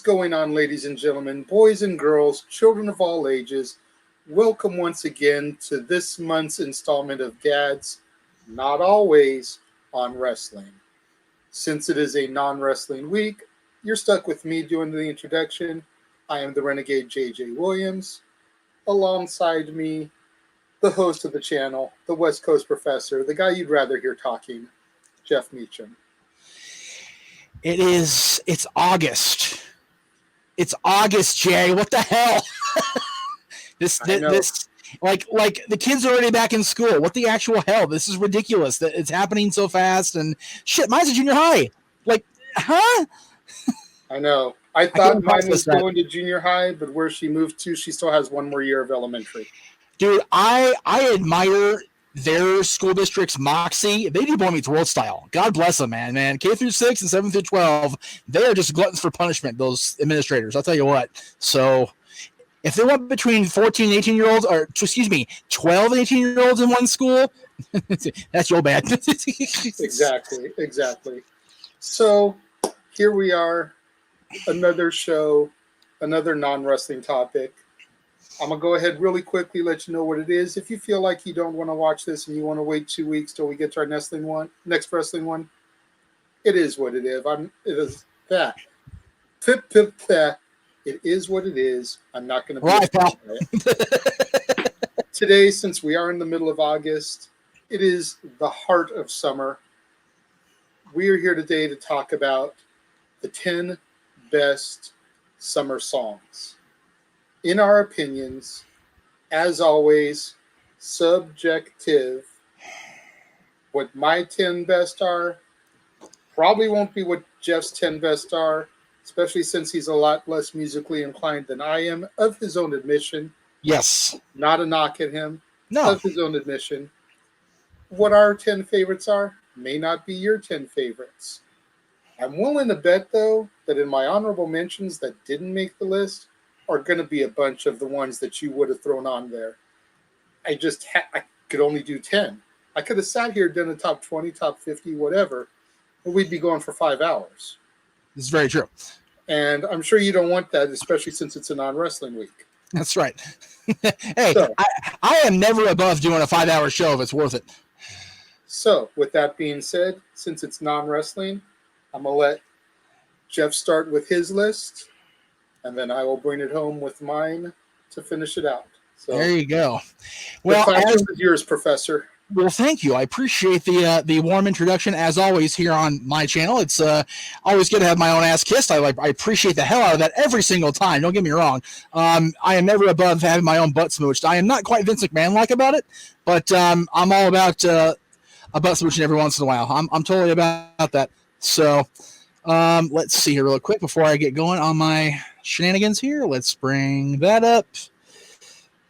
going on, ladies and gentlemen, boys and girls, children of all ages? Welcome once again to this month's installment of DADS, Not Always on Wrestling. Since it is a non-wrestling week, you're stuck with me doing the introduction. I am the Renegade J.J. Williams. Alongside me, the host of the channel, the West Coast professor, the guy you'd rather hear talking, Jeff Meacham. It's August. It's August, Jay. What the hell? this like the kids are already back in school. What the actual hell? This is ridiculous that it's happening so fast. And shit, mine's a junior high. Like, huh? I know. I thought mine was going to junior high, but where she moved to, she still has one more year of elementary. Dude, I admire their school district's moxie. They do Boy Meets World style. God bless them, man. K through 6 and 7 through 12, they are just gluttons for punishment, those administrators. I'll tell you what. So if they went between 14 and 18-year-olds, or 12 and 18-year-olds in one school, that's your bad. Exactly. So here we are, another show, another non-wrestling topic. I'm going to go ahead really quickly, let you know what it is. If you feel like you don't want to watch this and you want to wait 2 weeks till we get to our next wrestling one, it is what it is. It is that. It is what it is. I'm not going to be right, pal. Today, since we are in the middle of August, it is the heart of summer. We are here today to talk about the 10 best summer songs. In our opinions, as always, subjective. What my 10 best are probably won't be what Jeff's 10 best are, especially since he's a lot less musically inclined than I am, of his own admission. Yes. Not a knock at him. No. Of his own admission. What our 10 favorites are may not be your 10 favorites. I'm willing to bet, though, that in my honorable mentions that didn't make the list, are going to be a bunch of the ones that you would have thrown on there. I could only do 10. I could have sat here, done a top 20, top 50, whatever, but we'd be going for 5 hours. This is very true. And I'm sure you don't want that, especially since it's a non-wrestling week. That's right. Hey, so, I am never above doing a 5-hour show if it's worth it. So, with that being said, since it's non-wrestling, I'm going to let Jeff start with his list. And then I will bring it home with mine to finish it out. So there you go. Well, the classroom is yours, Professor. Well, thank you. I appreciate the warm introduction as always here on my channel. It's always good to have my own ass kissed. I appreciate the hell out of that every single time. Don't get me wrong. I am never above having my own butt smooched. I am not quite Vince McMahon like about it, but I'm all about a butt smooching every once in a while. I'm totally about that. So let's see here real quick before I get going on my shenanigans here. Let's bring that up.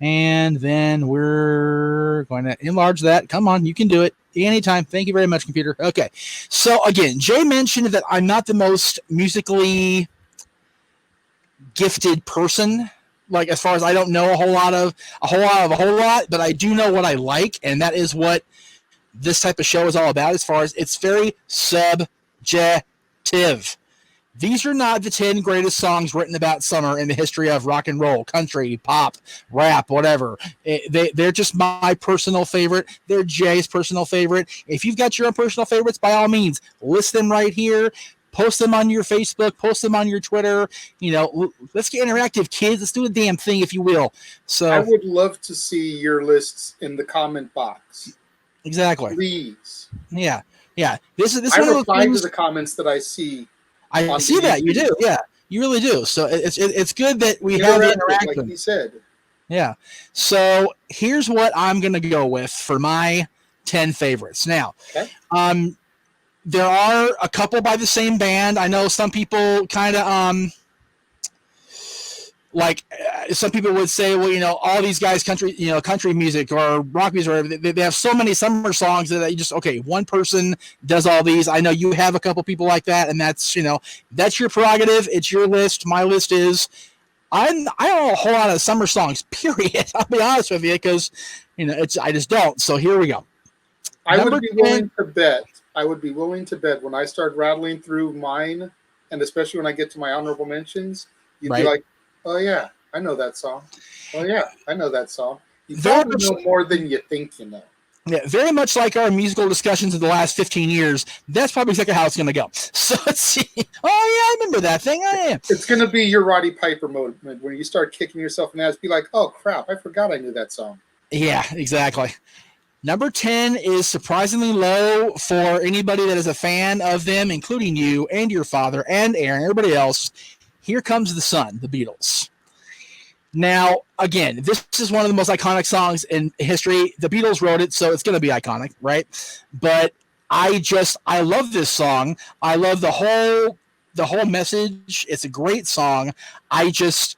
And then we're going to enlarge that. Come on, you can do it anytime. Thank you very much, computer. Okay. So again, Jay mentioned that I'm not the most musically gifted person. Like, as far as I don't know a whole lot, but I do know what I like, and that is what this type of show is all about. As far as it's very subjective. These are not the 10 greatest songs written about summer in the history of rock and roll, country, pop, rap, whatever. They're just my personal favorite. They're Jay's personal favorite. If you've got your own personal favorites, by all means, list them right here. Post them on your Facebook. Post them on your Twitter. Let's get interactive, kids. Let's do a damn thing, if you will. So I would love to see your lists in the comment box. Exactly. Please. Yeah. This I reply to the comments that I see. I see that you do, yeah, you really do. So it's good that we have the interaction, like you said. Yeah. So here's what I'm gonna go with for my 10 favorites. Now, okay. There are a couple by the same band. I know some people kind of some people would say, well, all these guys country music or rock music, or they have so many summer songs that you just, okay, one person does all these. I know you have a couple people like that, and that's your prerogative. It's your list. My list is, I don't know a whole lot of summer songs, period. I'll be honest with you, because I just don't. So here we go. I would be willing to bet when I start rattling through mine and especially when I get to my honorable mentions, you'd be Right. like, "Oh yeah, I know that song. Oh yeah, I know that song." You Very probably much, know more than you think you know. yeah, very much like our musical discussions of the last 15 years. That's probably exactly how it's going to go. So let's see. Oh yeah, I remember that thing. Oh, yeah. It's going to be your Roddy Piper moment when you start kicking yourself in the ass. Be like, "Oh crap, I forgot I knew that song." Yeah, exactly. Number 10 is surprisingly low for anybody that is a fan of them, including you and your father and Aaron, everybody else. Here Comes the Sun, the Beatles. Now, again, this is one of the most iconic songs in history. The Beatles wrote it, so it's going to be iconic, right? But I love this song. I love the whole message. It's a great song. It's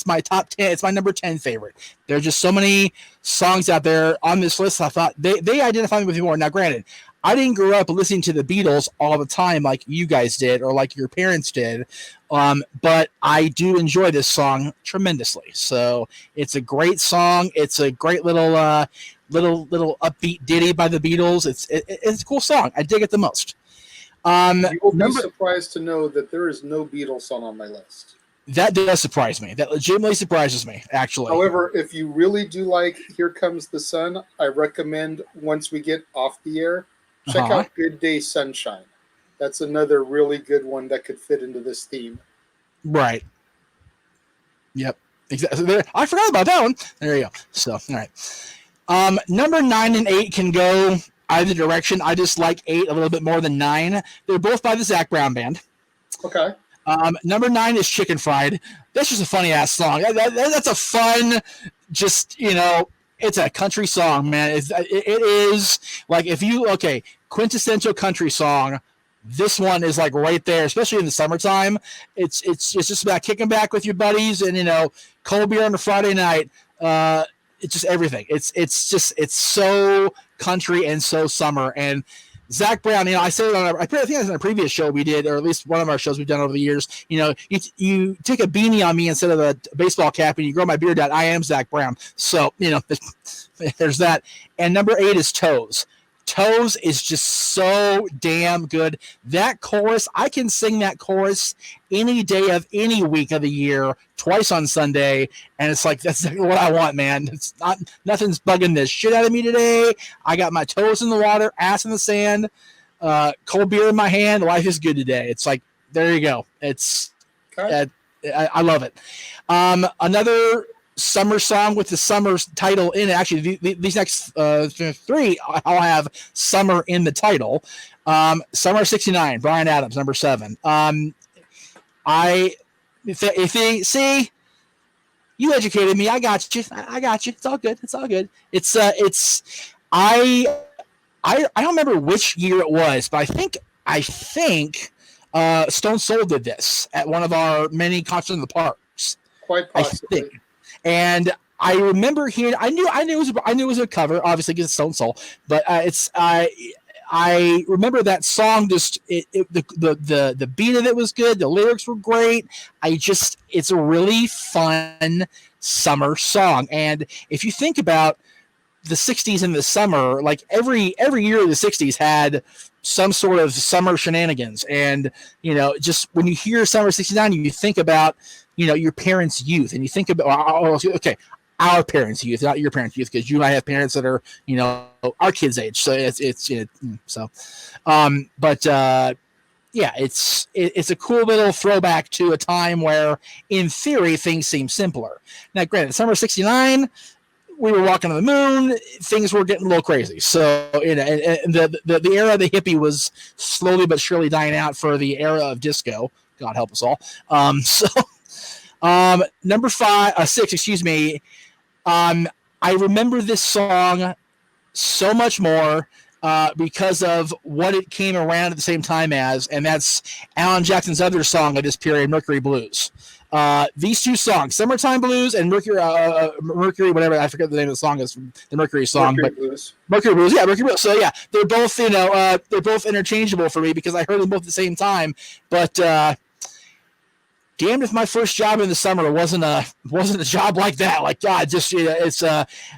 my top 10. It's my number 10 favorite. There are just so many songs out there on this list. I thought they identify me with me more. Now, granted, I didn't grow up listening to the Beatles all the time like you guys did or like your parents did. But I do enjoy this song tremendously. So it's a great song. It's a great little upbeat ditty by the Beatles. It's a cool song. I dig it the most. You will be surprised to know that there is no Beatles song on my list. That does surprise me. That legitimately surprises me, actually. However, if you really do like Here Comes the Sun, I recommend once we get off the air, check out Good Day Sunshine. That's another really good one that could fit into this theme. Right. Yep. Exactly. I forgot about that one. There you go. So, all right. Number 9 and 8 can go either direction. I just like 8 a little bit more than 9. They're both by the Zac Brown Band. Okay. Number 9 is Chicken Fried. That's just a funny ass song. That's a fun, just, it's a country song, man. It is like quintessential country song. This one is like right there, especially in the summertime. It's just about kicking back with your buddies and cold beer on a Friday night. It's just everything. It's so country and so summer. And Zac Brown, I said it I think it was on a previous show we did, or at least one of our shows we've done over the years. You take a beanie on me instead of a baseball cap, and you grow my beard out. I am Zac Brown, so there's that. And number 8 is Toes. Toes is just so damn good. That chorus, I can sing that chorus any day of any week of the year, twice on Sunday, and it's like that's what I want, man. It's nothing's bugging this shit out of me today. I got my toes in the water, ass in the sand, cold beer in my hand. Life is good today. It's like there you go. It's I love it. Another summer song with the summer title in it. Actually, these next 3, I'll have summer in the title. Summer '69, Bryan Adams, number 7. If they see, you educated me. I got you. It's all good. I don't remember which year it was, but I think Stone Soul did this at one of our many concerts in the parks. Quite possibly. I think. And I remember hearing. I knew it was a cover, obviously, because it's Stone Soul. But I remember that song. Just the beat of it was good. The lyrics were great. It's a really fun summer song. And if you think about the '60s in the summer, like every year of the '60s had some sort of summer shenanigans. And just when you hear Summer '69, you think about your parents' youth, and you think about our parents' youth, not your parents' youth, because you might have parents that are our kids' age. So it's a cool little throwback to a time where, in theory, things seem simpler. Now, granted, Summer '69, we were walking on the moon, things were getting a little crazy. So, and the era of the hippie was slowly but surely dying out for the era of disco. God help us all. Number 6, excuse me. I remember this song so much more because of what it came around at the same time as, and that's Alan Jackson's other song of this period, Mercury Blues. These two songs, Summertime Blues and Mercury, whatever, I forget the name of the song is, the Mercury song. Mercury Blues. Yeah, Mercury Blues. So yeah, they're both, they're both interchangeable for me because I heard them both at the same time. But damned if my first job in the summer wasn't a job like that. Like, God, just it's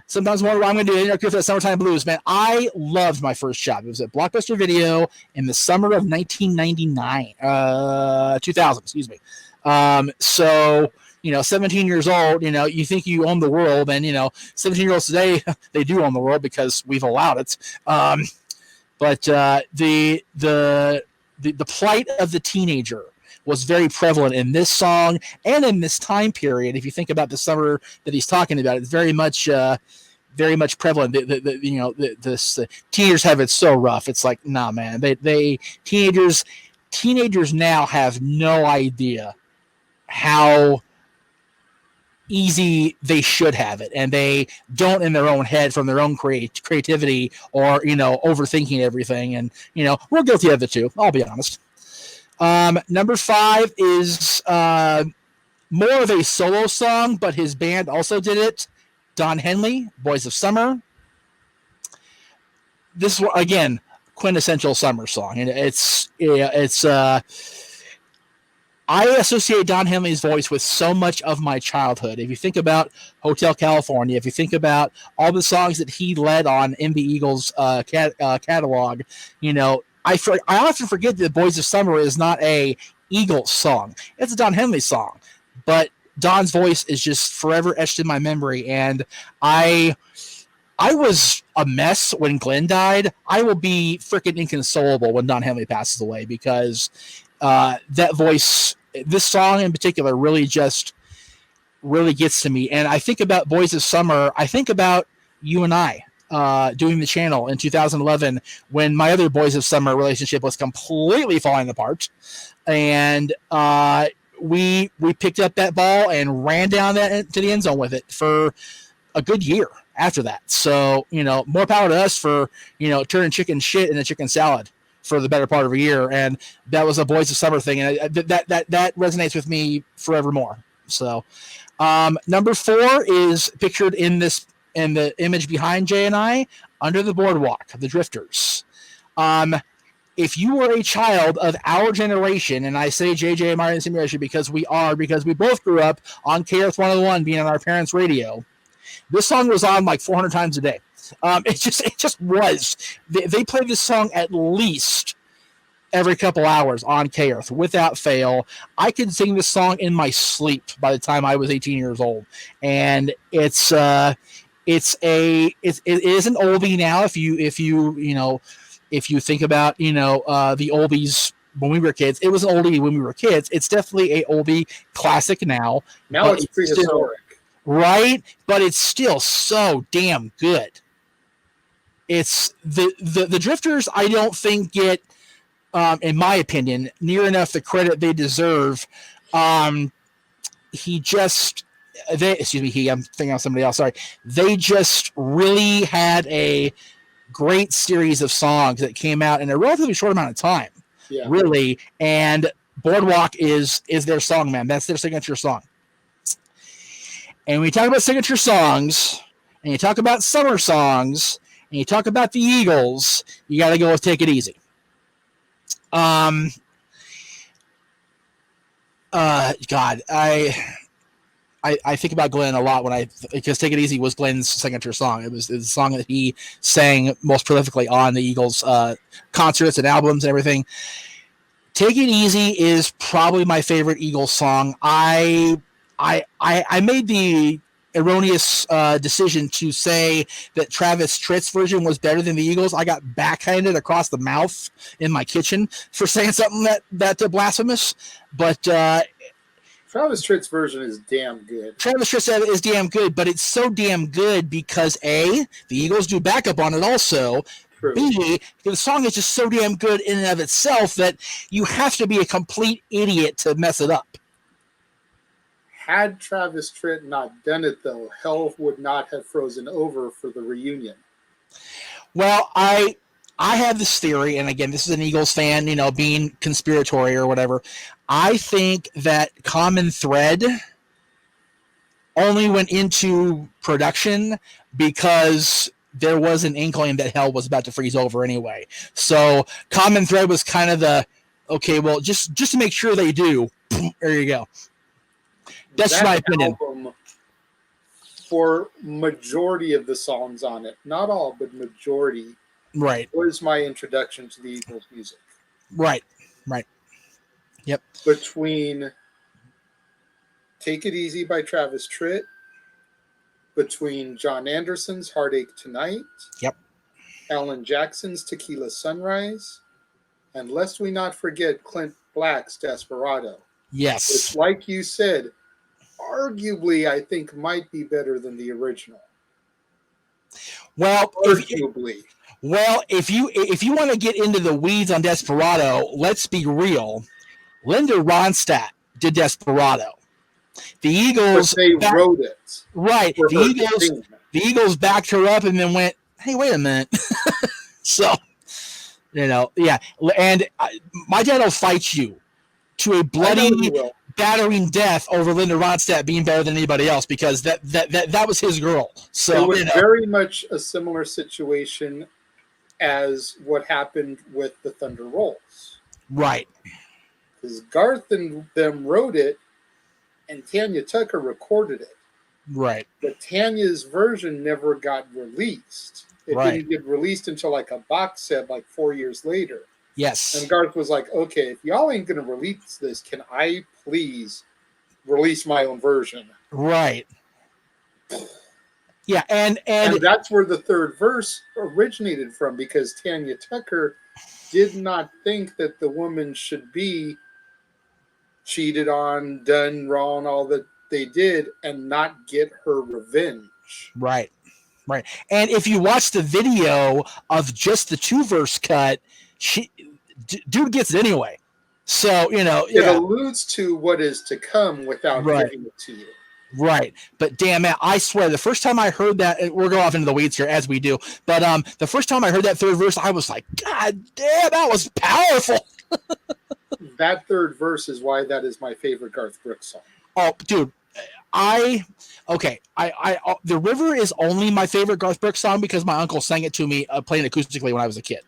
sometimes wonder what I'm going to do for that summertime blues, man. I loved my first job. It was at Blockbuster Video in the summer of 1999, 2000, excuse me. So 17 years old, you think you own the world, and 17-year-olds today, they do own the world because we've allowed it. But the plight of the teenager was very prevalent in this song and in this time period. If you think about the summer that he's talking about, it's very much prevalent. The teenagers have it so rough. It's like, nah, man. Teenagers now have no idea how easy they should have it, and they don't in their own head from their own creativity or overthinking everything. And we're guilty of it too, I'll be honest. Number 5 is more of a solo song, but his band also did it. Don Henley, Boys of Summer. This is, again, quintessential summer song, and it's I associate Don Henley's voice with so much of my childhood. If you think about Hotel California, if you think about all the songs that he led on MB Eagles' catalog, I often forget that Boys of Summer is not a Eagles song. It's a Don Henley song. But Don's voice is just forever etched in my memory. And I was a mess when Glenn died. I will be freaking inconsolable when Don Henley passes away, because that voice, this song in particular, really gets to me. And I think about Boys of Summer. I think about you and I doing the channel in 2011 when my other Boys of Summer relationship was completely falling apart. And we picked up that ball and ran down that to the end zone with it for a good year after that. So, more power to us for, turning chicken shit into chicken salad for the better part of a year. And that was a Boys of Summer thing. And that resonates with me forevermore. So, number 4 is pictured in the image behind Jay and I, Under the Boardwalk, the Drifters. If you were a child of our generation, and I say JJ and Mario Simulation because we both grew up on KRS 101 being on our parents' radio, this song was on like 400 times a day. It just was. They played this song at least every couple hours on KRS without fail. I could sing this song in my sleep by the time I was 18 years old, and it is an oldie now. If you think about the oldies when we were kids, it was an oldie when we were kids. It's definitely a oldie classic now. Now it's prehistoric, right? But it's still so damn good. It's the Drifters, I don't think get, in my opinion, near enough the credit they deserve. I'm thinking of somebody else. Sorry. They just really had a great series of songs that came out in a relatively short amount of time. Yeah. Really. And Boardwalk is their song, man. That's their signature song. And when you talk about signature songs, and you talk about summer songs, and you talk about the Eagles, you got to go with Take It Easy. God, I think about Glenn a lot because Take It Easy was Glenn's signature song. It was the song that he sang most prolifically on the Eagles concerts and albums and everything. Take It Easy is probably my favorite Eagles song. I made the erroneous decision to say that Travis Tritt's version was better than the Eagles. I got backhanded across the mouth in my kitchen for saying something that blasphemous, but Travis Tritt's version is damn good. Travis Tritt's is damn good, but it's so damn good because A, the Eagles do backup on it also. True. B, the song is just so damn good in and of itself that you have to be a complete idiot to mess it up. Had Travis Tritt not done it, though, hell would not have frozen over for the reunion. Well, I have this theory, and again, this is an Eagles fan, being conspiratory or whatever. I think that Common Thread only went into production because there was an inkling that hell was about to freeze over anyway. So Common Thread was kind of okay, well, just to make sure they do, there you go. That's That my opinion. album, for majority of the songs on it, not all, but majority, Right. was my introduction to the Eagles' music. Right. Yep. Between Take It Easy by Travis Tritt, between John Anderson's Heartache Tonight, Yep. Alan Jackson's Tequila Sunrise, and lest we not forget Clint Black's Desperado. Yes. Which, like you said, arguably I think might be better than the original. Well, arguably. If you want to get into the weeds on Desperado, let's be real. Linda Ronstadt did Desperado. The Eagles, but they wrote it. Right. The Eagles backed her up and then went, hey, wait a minute. So, yeah. And my dad will fight you to a bloody, battering death over Linda Ronstadt being better than anybody else, because that was his girl. So it was very much a similar situation as what happened with the Thunder Rolls. Right. Because Garth and them wrote it, and Tanya Tucker recorded it. Right. But Tanya's version never got released. It didn't get released until like a box set like 4 years later. Yes. And Garth was like, okay, if y'all ain't going to release this, can I please release my own version? Right. Yeah, and that's where the third verse originated from, because Tanya Tucker did not think that the woman should be cheated on, done wrong, all that they did, and not get her revenge. Right. And if you watch the video of just the 2-verse cut, dude gets it anyway. So, it alludes to what is to come without giving it to you. Right. But damn it, I swear, the first time I heard that, we're going off into the weeds here as we do, but the first time I heard that third verse, I was like, God damn, that was powerful. That third verse is why that is my favorite Garth Brooks song. Oh, dude, The River is only my favorite Garth Brooks song because my uncle sang it to me playing acoustically when I was a kid.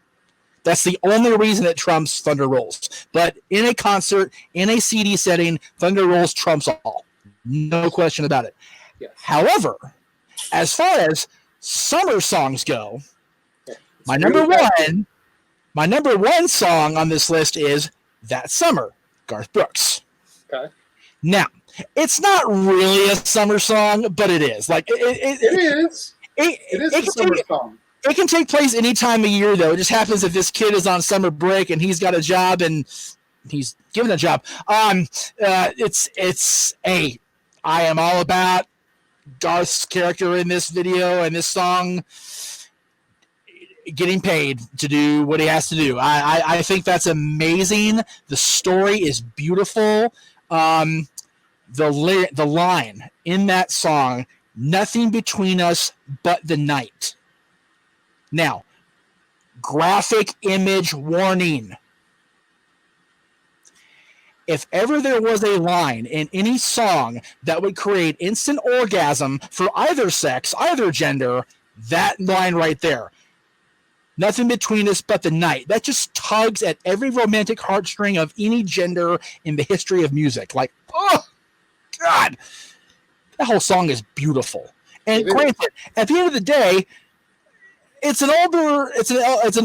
That's the only reason it trumps Thunder Rolls. But in a concert, in a CD setting, Thunder Rolls trumps all. No question about it. Yes. However, as far as summer songs go, my number one song on this list is That Summer, Garth Brooks. Okay. Now, it's not really a summer song, but it is. Like it is. It is a summer song. It can take place any time of year, though. It just happens that this kid is on summer break and he's got a job and he's given a job. I am all about Garth's character in this video and this song getting paid to do what he has to do. I think that's amazing. The story is beautiful. The line in that song, nothing between us but the night. Now, graphic image warning. If ever there was a line in any song that would create instant orgasm for either sex, either gender, that line right there. Nothing between us but the night. That just tugs at every romantic heartstring of any gender in the history of music. Like, oh, God. That whole song is beautiful. And granted, at the end of the day, it's an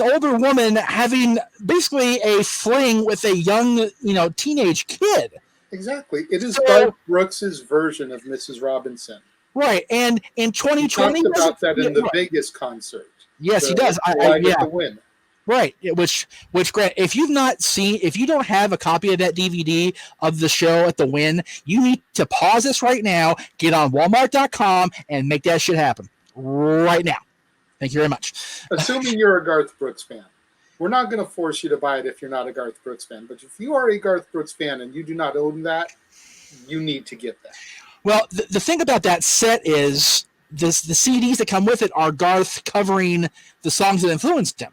older woman having basically a fling with a young, teenage kid. Exactly. It is Garth Brooks' version of Mrs. Robinson. Right. And in 2020, he talked about that in the Vegas concert. Yes, he does. The win. Right. Which Grant, if you don't have a copy of that DVD of the show at the Win, you need to pause this right now, get on Walmart.com and make that shit happen right now. Thank you very much. Assuming you're a Garth Brooks fan. We're not going to force you to buy it if you're not a Garth Brooks fan. But if you are a Garth Brooks fan and you do not own that, you need to get that. Well, the thing about that set is the CDs that come with it are Garth covering the songs that influenced him.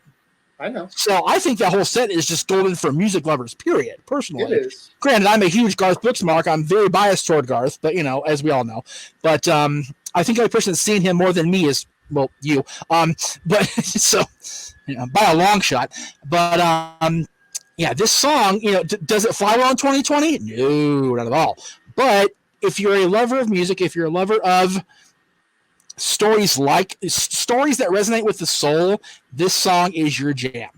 I know. So I think that whole set is just golden for music lovers, period, personally. It is. Granted, I'm a huge Garth Brooks mark. I'm very biased toward Garth, but, as we all know. But I think the only person that's seen him more than me is, well, you. But so, by a long shot. But Yeah, this song, does it fly well in 2020? No, not at all. But if you're a lover of music, if you're a lover of stories that resonate with the soul, this song is your jam.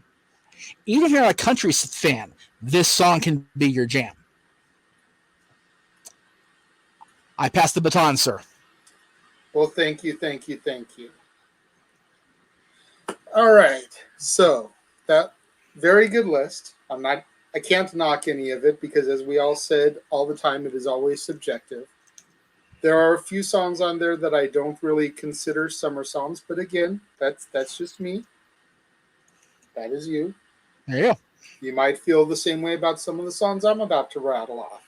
Even if you're not a country fan, this song can be your jam. I pass the baton, sir. Well, thank you. All right. So that very good list. I can't knock any of it because, as we all said all the time, it is always subjective. There are a few songs on there that I don't really consider summer songs, but again, that's just me. That is you. There you go. You might feel the same way about some of the songs I'm about to rattle off.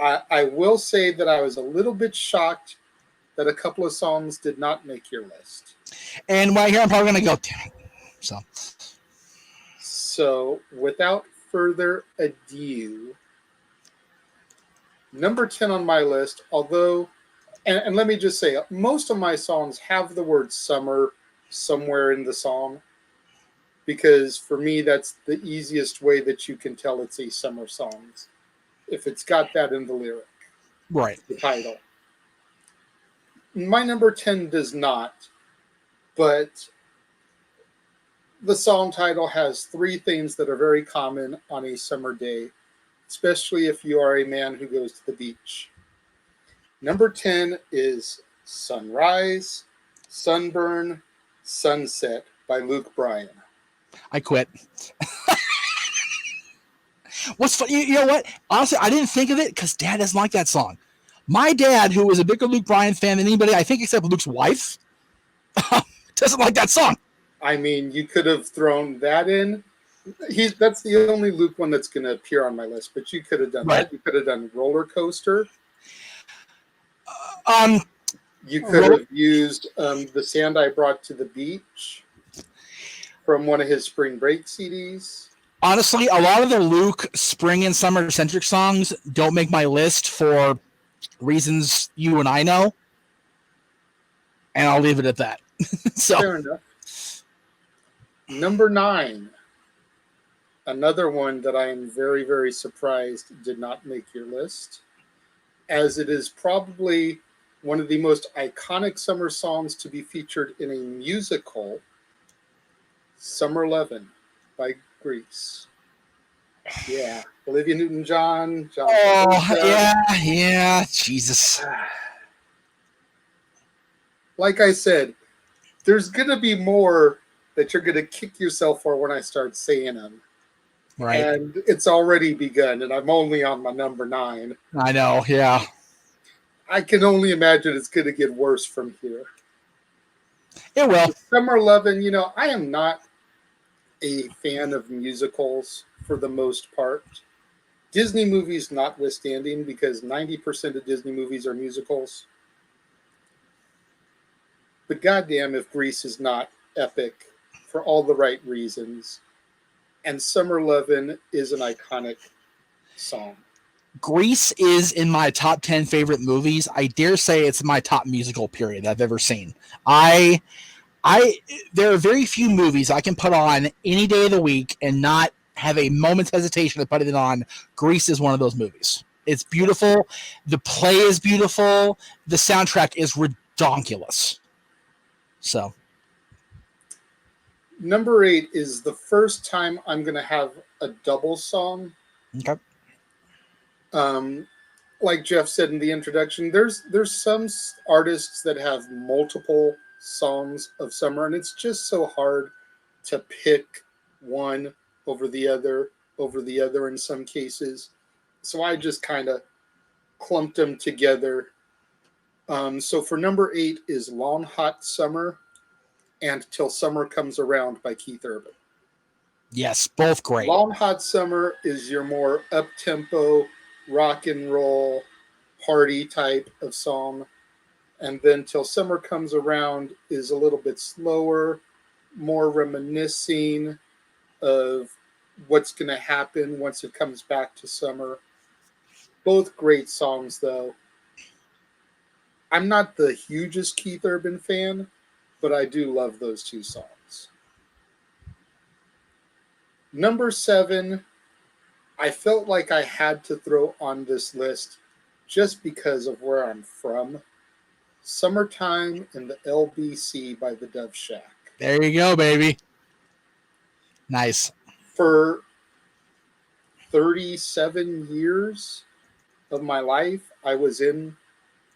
I will say that I was a little bit shocked that a couple of songs did not make your list. And right here, I'm probably going to go, damn it. So, without further ado, number 10 on my list, although, and let me just say, most of my songs have the word summer somewhere in the song, because for me, that's the easiest way that you can tell it's a summer song, if it's got that in the lyric. Right. The title. My number 10 does not, but the song title has three things that are very common on a summer day, especially if you are a man who goes to the beach. Number 10 is Sunrise, Sunburn, Sunset by Luke Bryan. I quit. What's funny, you know what? Honestly, I didn't think of it because Dad doesn't like that song. My dad, who is a bigger Luke Bryan fan than anybody, I think, except Luke's wife, doesn't like that song. I mean, you could have thrown that in. That's the only Luke one that's going to appear on my list, but you could have done that. You could have done Roller Coaster. You could have used The Sand I Brought to the Beach from one of his spring break CDs. Honestly, a lot of the Luke spring and summer centric songs don't make my list for reasons you and I know, and I'll leave it at that. So, fair enough. Number 9, another one that I am very, very surprised did not make your list, as it is probably one of the most iconic summer songs to be featured in a musical, Summer Lovin' by Grease. Yeah, Olivia Newton-John. Yeah, Jesus. Like I said, there's going to be more that you're going to kick yourself for when I start saying them. Right. And it's already begun, and I'm only on my number 9. I know, yeah. I can only imagine it's going to get worse from here. It will. Summer Lovin', I am not a fan of musicals for the most part. Disney movies notwithstanding, because 90% of Disney movies are musicals. But goddamn if Grease is not epic for all the right reasons. And Summer Lovin' is an iconic song. Grease is in my top 10 favorite movies. I dare say it's my top musical period I've ever seen. There are very few movies I can put on any day of the week and not have a moment's hesitation to put it on. Grease is one of those movies. It's beautiful. The play is beautiful. The soundtrack is redonkulous. So, number 8 is the first time I'm going to have a double song. Okay. Like Jeff said in the introduction, there's some artists that have multiple songs of summer, and it's just so hard to pick one over the other in some cases. So I just kind of clumped them together. So for number 8 is Long Hot Summer and Till Summer Comes Around by Keith Urban. Yes, both great. Long Hot Summer is your more up-tempo, rock and roll, party type of song. And then Till Summer Comes Around is a little bit slower, more reminiscing of what's going to happen once it comes back to summer. Both great songs, though. I'm not the hugest Keith Urban fan, but I do love those two songs. Number 7, I felt like I had to throw on this list just because of where I'm from. Summertime in the LBC by the Dove Shack. There you go, baby. Nice. For 37 years of my life, I was in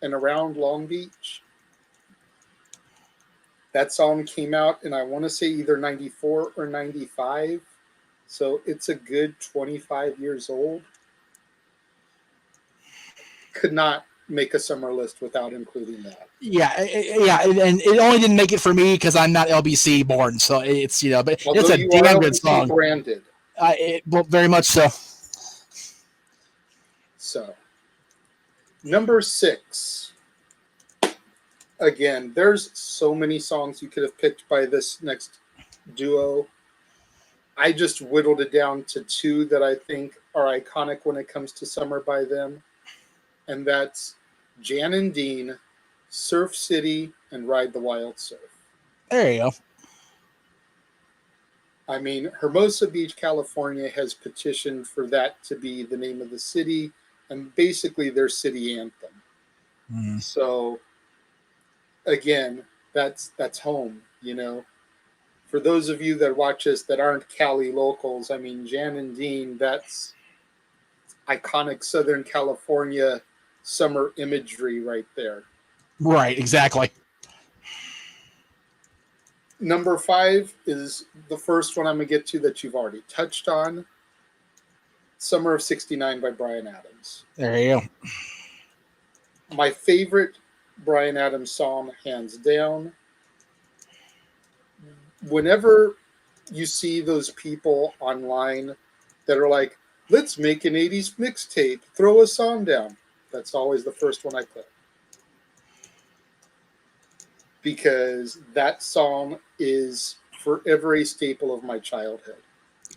and around Long Beach. That song came out, and I want to say either 94 or 95. So it's a good 25 years old. Could not make a summer list without including that. Yeah, and it only didn't make it for me because I'm not LBC born, so it's but Although it's a you damn are good LBC song. branded. Well, very much so. So, number 6. Again, there's so many songs you could have picked by this next duo. I just whittled it down to 2 that I think are iconic when it comes to summer by them. And that's Jan and Dean, Surf City, and Ride the Wild Surf. There you go. I mean, Hermosa Beach, California has petitioned for that to be the name of the city and basically their city anthem. So, again, that's home, For those of you that watch us that aren't Cali locals, I mean, Jan and Dean, that's iconic Southern California summer imagery right there. Right, exactly. Number 5 is the first one I'm going to get to that you've already touched on. Summer of '69 by Bryan Adams. There you go. My favorite Bryan Adams song, hands down. Whenever you see those people online that are like, let's make an 80s mixtape, throw a song down. That's always the first one I put. Because that song is forever a staple of my childhood.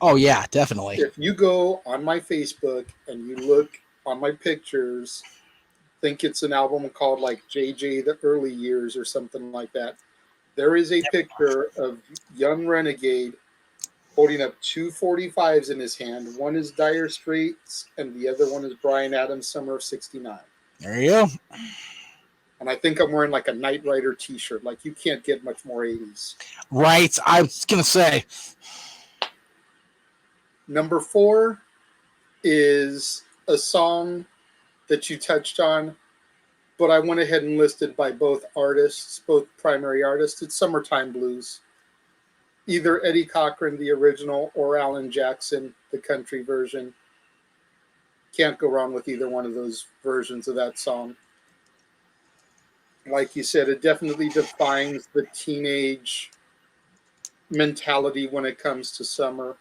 Oh, yeah, definitely. If you go on my Facebook and you look on my pictures, think it's an album called like JJ The Early Years or something like that. There is a picture of young Renegade holding up 2 45s in his hand. One is Dire Straits and the other one is Bryan Adams' Summer of '69. There you go. And I think I'm wearing like a Knight Rider t-shirt. Like, you can't get much more 80s. Right. I was going to say. Number 4 is a song that you touched on, but I went ahead and listed by both artists, both primary artists. It's Summertime Blues. Either Eddie Cochran, the original, or Alan Jackson, the country version. Can't go wrong with either one of those versions of that song. Like you said, it definitely defines the teenage mentality when it comes to summer.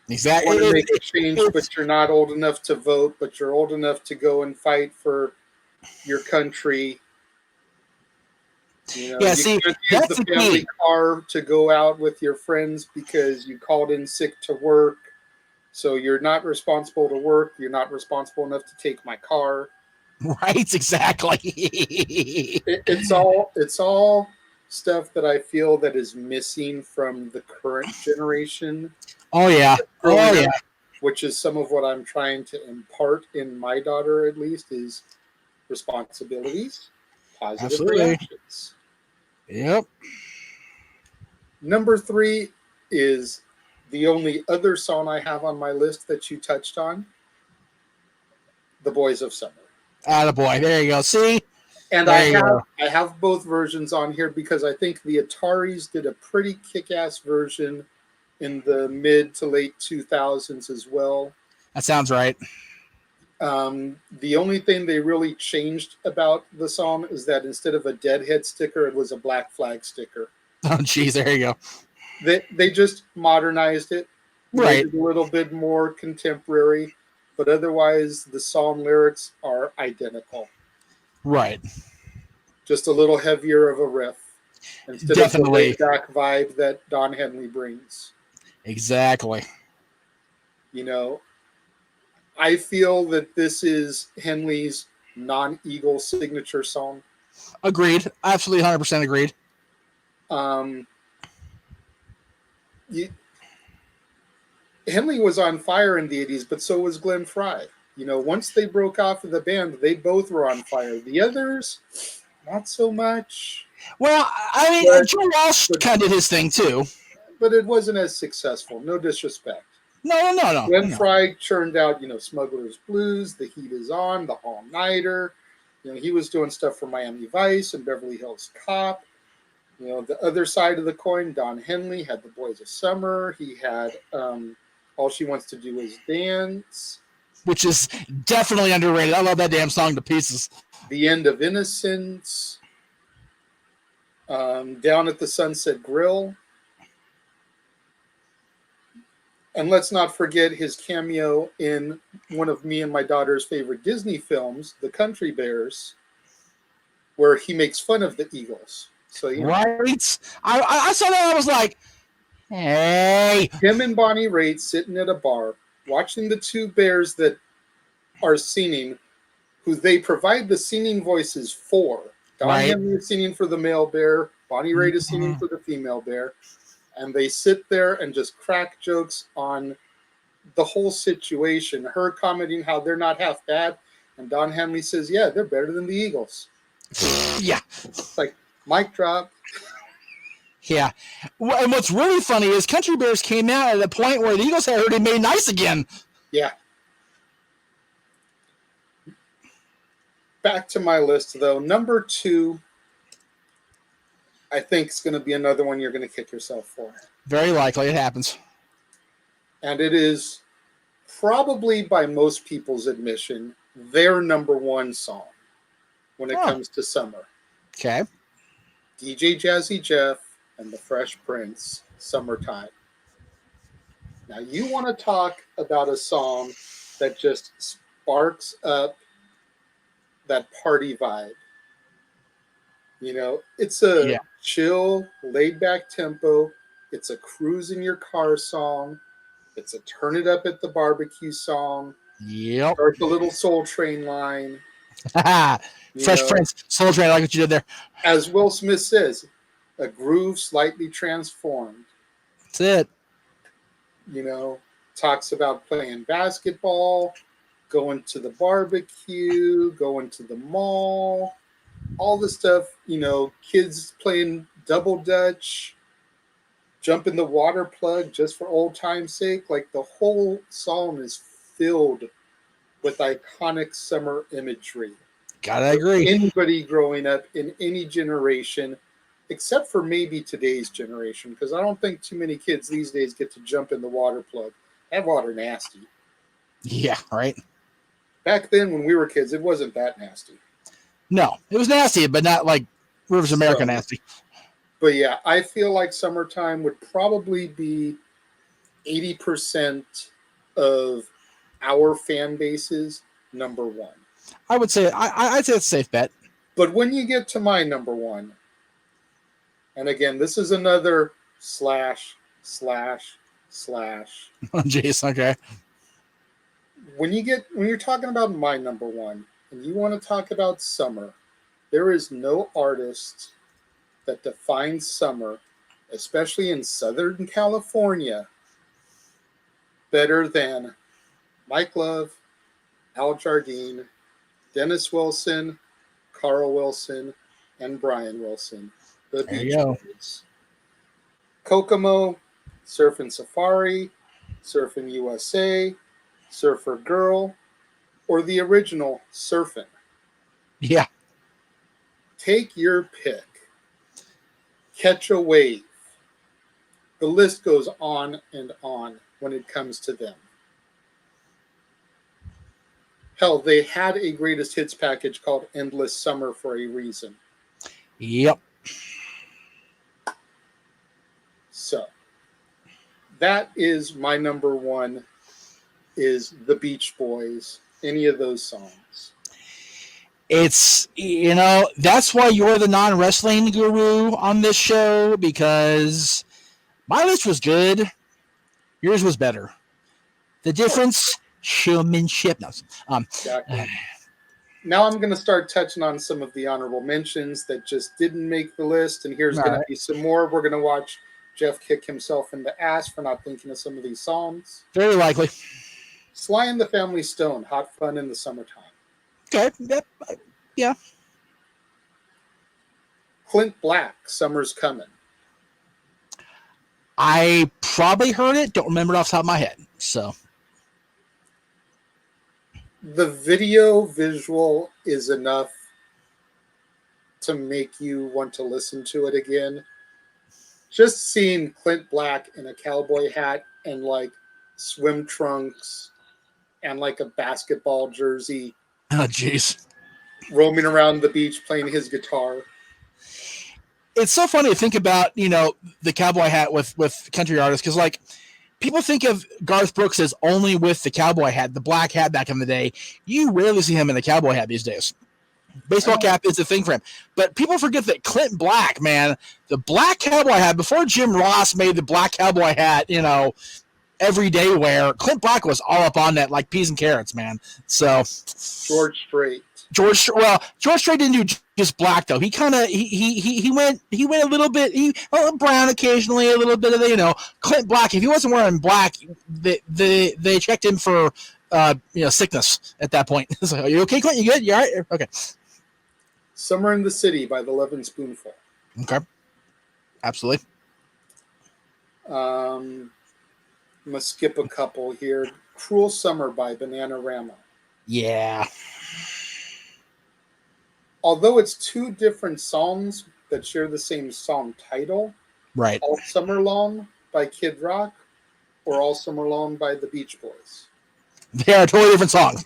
Exactly. You want to make a change, but you're not old enough to vote, but you're old enough to go and fight for your country. You see, can't use that's the the family key. car to go out with your friends because you called in sick to work. So you're not responsible to work. You're not responsible enough to take my car. Right, exactly. It's all stuff that I feel that is missing from the current generation. Oh, yeah. Oh, yeah. Which is some of what I'm trying to impart in my daughter, at least, is responsibilities, positive reactions. Yep. Number 3 is the only other song I have on my list that you touched on, The Boys of Summer. Attaboy. There you go. See? And I have both versions on here because I think the Ataris did a pretty kick-ass version in the mid to late 2000s as well. That sounds right. The only thing they really changed about the song is that instead of a Deadhead sticker, it was a Black Flag sticker. Oh, geez, there you go. They just modernized it, right? Made it a little bit more contemporary, but otherwise the song lyrics are identical. Right. Just a little heavier of a riff instead of the laid-back vibe that Don Henley brings. Exactly. I feel that this is Henley's non-Eagle signature song. Agreed. Absolutely 100% agreed. you, Henley was on fire in the 80s, but so was Glenn Frey. Once they broke off of the band, they both were on fire. The others, not so much. Well, I mean, But, Joe Walsh kind of did his thing too. But it wasn't as successful. No disrespect. No. Glenn Frey churned out, Smuggler's Blues, The Heat Is On, The All Nighter. He was doing stuff for Miami Vice and Beverly Hills Cop. The other side of the coin, Don Henley had The Boys of Summer. He had All She Wants to Do Is Dance, which is definitely underrated. I love that damn song to pieces. The End of Innocence, Down at the Sunset Grill. And let's not forget his cameo in one of me and my daughter's favorite Disney films, The Country Bears, where he makes fun of the Eagles. So right? I saw that. I was like, hey. Him and Bonnie Raitt sitting at a bar, watching the two bears that are singing, who they provide the singing voices for. Don Henley is singing for the male bear. Bonnie Raitt is singing for the female bear. And they sit there and just crack jokes on the whole situation. Her commenting how they're not half bad. And Don Henley says, yeah, they're better than the Eagles. Yeah. It's like, mic drop. Yeah. Well, and what's really funny is Country Bears came out at a point where the Eagles had already made nice again. Yeah. Back to my list, though. Number 2, I think it's going to be another one you're going to kick yourself for. Very likely. It happens. And it is probably, by most people's admission, their number 1 song when it comes to summer. Okay. DJ Jazzy Jeff and the Fresh Prince, Summertime. Now, you want to talk about a song that just sparks up that party vibe. It's a chill, laid-back tempo. It's a cruise in your car song. It's a turn it up at the barbecue song. Yep. Start the little Soul Train line. Fresh Prince, Soul Train, I like what you did there. As Will Smith says, a groove slightly transformed. That's it. Talks about playing basketball, going to the barbecue, going to the mall, all the stuff, kids playing double dutch, jumping the water plug just for old time's sake. Like, the whole song is filled with iconic summer imagery. Gotta agree. Anybody growing up in any generation, except for maybe today's generation, because I don't think too many kids these days get to jump in the water plug. That water nasty. Yeah, right. Back then, when we were kids, it wasn't that nasty. No, it was nasty, but not like Rivers of America nasty. But yeah, I feel like Summertime would probably be 80% of our fan base's number 1. I would say I'd say it's a safe bet. But when you get to my number 1, and again, this is another slash. Oh, jeez, okay. When you're talking about my number 1, and you want to talk about summer, there is no artist that defines summer, especially in Southern California, better than Mike Love, Al Jardine, Dennis Wilson, Carl Wilson, and Brian Wilson. The Beach Boys. Kokomo, Surfin' Safari, Surfin' USA, Surfer Girl, or the original Surfin'. Yeah. Take your pick. Catch a Wave. The list goes on and on when it comes to them. Hell, they had a greatest hits package called Endless Summer for a reason. Yep. So, that is my number 1, is the Beach Boys. Any of those songs. It's, that's why you're the non-wrestling guru on this show, because my list was good. Yours was better. The difference, showmanship. No, Exactly. Now I'm going to start touching on some of the honorable mentions that just didn't make the list, and here's going to be some more. We're going to watch Jeff kick himself in the ass for not thinking of some of these songs. Very likely. Sly and the Family Stone, Hot Fun in the Summertime. Okay. Yep. Yeah. Clint Black, Summer's Coming. I probably heard it. Don't remember it off the top of my head. So the video visual is enough to make you want to listen to it again. Just seeing Clint Black in a cowboy hat and like swim trunks and like a basketball jersey. oh jeez. Roaming around the beach playing his guitar. It's so funny to think about, the cowboy hat with country artists, because like people think of Garth Brooks as only with the cowboy hat, the black hat back in the day. You rarely see him in the cowboy hat these days. Baseball cap is the thing for him. But people forget that Clint Black, man, the black cowboy hat, before Jim Ross made the black cowboy hat, everyday wear, Clint Black was all up on that like peas and carrots, man. So George Strait. George Strait didn't do just black though. He kind of he went a little bit brown occasionally, a little bit of the Clint Black. If he wasn't wearing black, they checked him for sickness at that point. It's like, are you okay, Clint? You good? You all right? Okay. Summer in the City by the Lovin' Spoonful. Okay. Absolutely. I'm gonna skip a couple here. Cruel Summer by Bananarama. Yeah. Although it's two different songs that share the same song title, right? All Summer Long by Kid Rock or All Summer Long by the Beach Boys. They are totally different songs.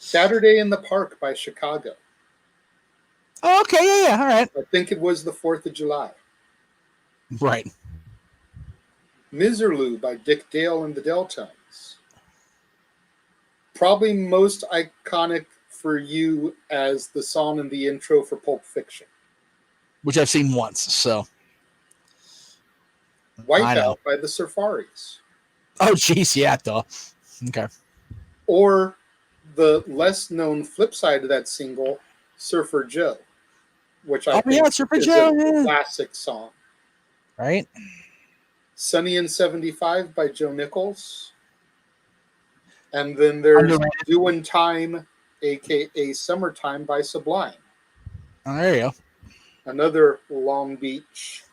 Saturday in the Park by Chicago. Oh, okay, yeah, all right. I think it was the 4th of July. Right. Miserlou by Dick Dale and the Deltones. Probably most iconic for you as the song in the intro for Pulp Fiction. Which I've seen once, so. Wipeout by the Surfaris. Oh, geez, yeah, though. Okay. Or the less known flip side of that single, Surfer Joe, which I think is a classic song. Right. Sunny in 75 by Joe Nichols. And then there's Doin' Time, a.k.a. Summertime by Sublime. Oh, there you go. Another Long Beach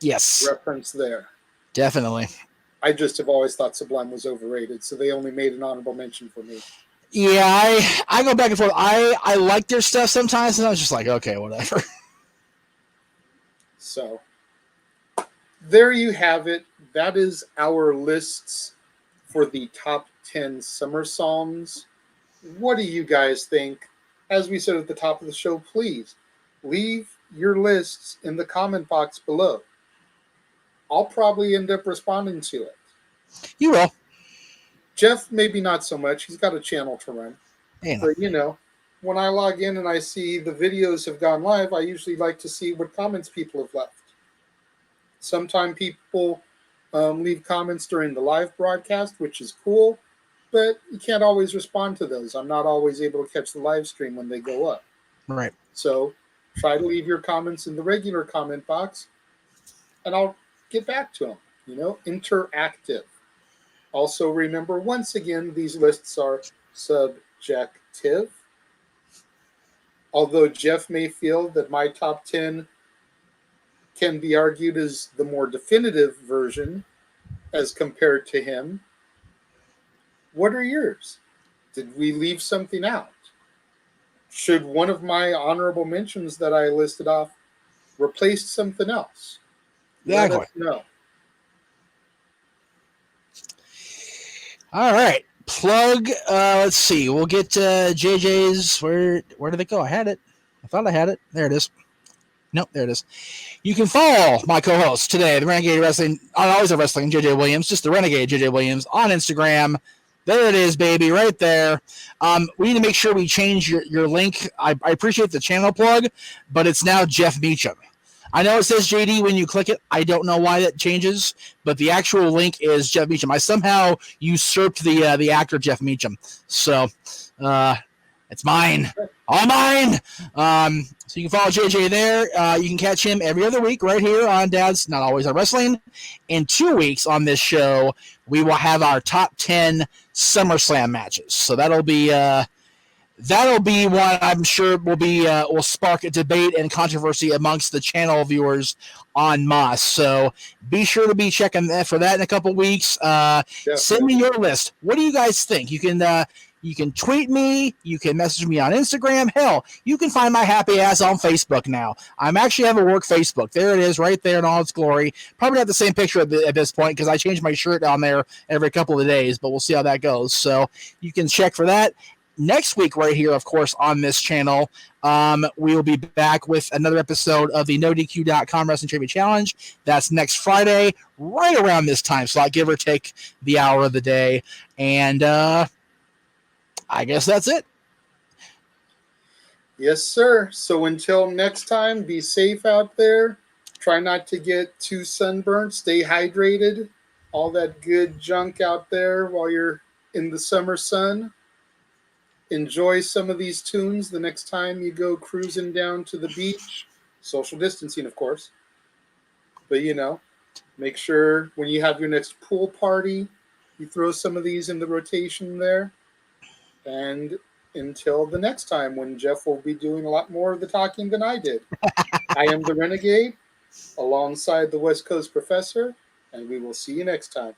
reference there. Definitely. I just have always thought Sublime was overrated, so they only made an honorable mention for me. Yeah, I go back and forth. I like their stuff sometimes, and I was just like, okay, whatever. So, there you have it. That is our lists for the top 10 summer songs. What do you guys think? As we said at the top of the show, please leave your lists in the comment box below. I'll probably end up responding to it. You will. Jeff, maybe not so much. He's got a channel to run. But, when I log in and I see the videos have gone live, I usually like to see what comments people have left. Sometimes people leave comments during the live broadcast, which is cool, but you can't always respond to those. I'm not always able to catch the live stream when they go up. Right. So try to leave your comments in the regular comment box, and I'll get back to them. Interactive. Also, remember, once again, these lists are subjective. Although Jeff may feel that my top 10 can be argued as the more definitive version as compared to him. What are yours? Did we leave something out? Should one of my honorable mentions that I listed off replace something else? Let us know. All right. Plug. Let's see. We'll get JJ's. Where did it go? I had it. I thought I had it. There it is. Nope, there it is. You can follow my co-host today, the Renegade Wrestling, Always a Wrestling, JJ Williams, just the Renegade JJ Williams on Instagram. There it is, baby, right there. We need to make sure we change your link. I appreciate the channel plug, but it's now Jeff Meacham. I know it says JD when you click it. I don't know why that changes, but the actual link is Jeff Meacham. I somehow usurped the actor Jeff Meacham. So, It's mine. All mine. So you can follow JJ there. You can catch him every other week right here on Dad's Not Always on Wrestling. In 2 weeks on this show, we will have our top 10 SummerSlam matches. So that'll be one I'm sure will spark a debate and controversy amongst the channel viewers on Moss. So be sure to be checking for that in a couple weeks. Send me your list. What do you guys think? You can tweet me. You can message me on Instagram. Hell, you can find my happy ass on Facebook now. I'm actually have a work Facebook. There it is, right there in all its glory. Probably not the same picture at this point because I change my shirt on there every couple of days, but we'll see how that goes. So you can check for that. Next week, right here, of course, on this channel, we will be back with another episode of the NoDQ.com Wrestling Trivia Challenge. That's next Friday, right around this time slot, give or take the hour of the day. And I guess that's it. Yes, sir. So until next time, be safe out there. Try not to get too sunburnt. Stay hydrated. All that good junk out there while you're in the summer sun. Enjoy some of these tunes the next time you go cruising down to the beach. Social distancing, of course. But, make sure when you have your next pool party, you throw some of these in the rotation there. And until the next time when Jeff will be doing a lot more of the talking than I did. I am the Renegade alongside the West Coast Professor, and we will see you next time.